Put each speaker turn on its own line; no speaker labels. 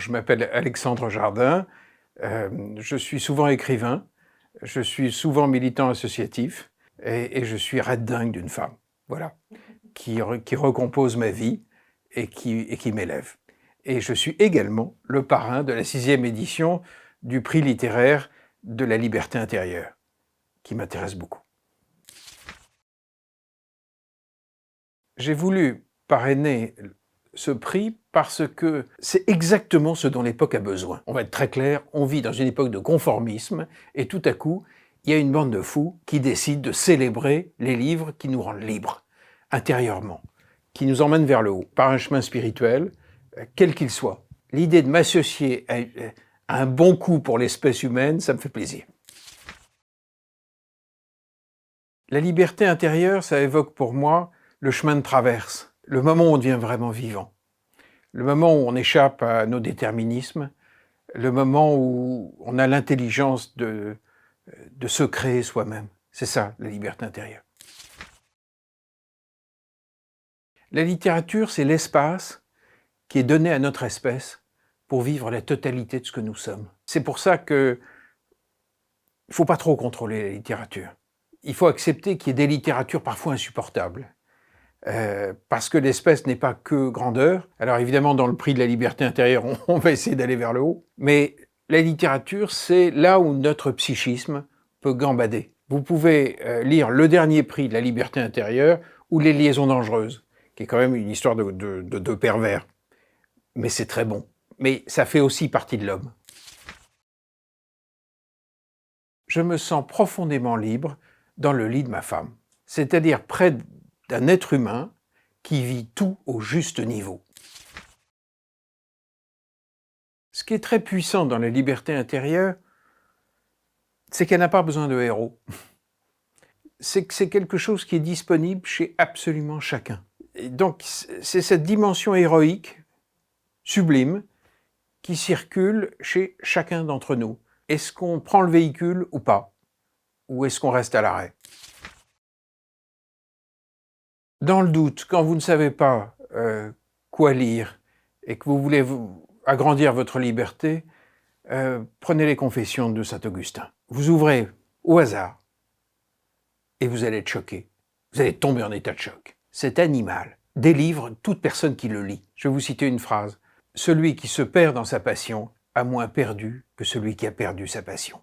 je m'appelle Alexandre Jardin, je suis souvent écrivain, je suis souvent militant associatif et je suis red dingue d'une femme, voilà, qui recompose ma vie et qui m'élève. Et je suis également le parrain de la 6e édition du prix littéraire de la liberté intérieure, qui m'intéresse beaucoup. J'ai voulu parrainer ce prix parce que c'est exactement ce dont l'époque a besoin. On va être très clair, on vit dans une époque de conformisme et tout à coup, il y a une bande de fous qui décide de célébrer les livres qui nous rendent libres, intérieurement, qui nous emmènent vers le haut, par un chemin spirituel, quel qu'il soit. L'idée de m'associer à un bon coup pour l'espèce humaine, ça me fait plaisir. La liberté intérieure, ça évoque pour moi le chemin de traverse, le moment où on devient vraiment vivant, le moment où on échappe à nos déterminismes, le moment où on a l'intelligence de se créer soi-même. C'est ça, la liberté intérieure. La littérature, c'est l'espace qui est donné à notre espèce pour vivre la totalité de ce que nous sommes. C'est pour ça qu'il ne faut pas trop contrôler la littérature. Il faut accepter qu'il y ait des littératures parfois insupportables. Parce que l'espèce n'est pas que grandeur. Alors évidemment, dans le prix de la liberté intérieure, on va essayer d'aller vers le haut. Mais la littérature, c'est là où notre psychisme peut gambader. Vous pouvez lire le dernier prix de la liberté intérieure ou Les liaisons dangereuses, qui est quand même une histoire de deux pervers. Mais c'est très bon. Mais ça fait aussi partie de l'homme. Je me sens profondément libre dans le lit de ma femme. C'est-à-dire près d'un être humain qui vit tout au juste niveau. Ce qui est très puissant dans la liberté intérieure, c'est qu'elle n'a pas besoin de héros. C'est que c'est quelque chose qui est disponible chez absolument chacun. Et donc c'est cette dimension héroïque, sublime, qui circule chez chacun d'entre nous. Est-ce qu'on prend le véhicule ou pas? Ou est-ce qu'on reste à l'arrêt? Dans le doute, quand vous ne savez pas quoi lire et que vous voulez agrandir votre liberté, prenez les Confessions de saint Augustin. Vous ouvrez au hasard et vous allez être choqué. Vous allez tomber en état de choc. Cet animal délivre toute personne qui le lit. Je vais vous citer une phrase. Celui qui se perd dans sa passion a moins perdu que celui qui a perdu sa passion.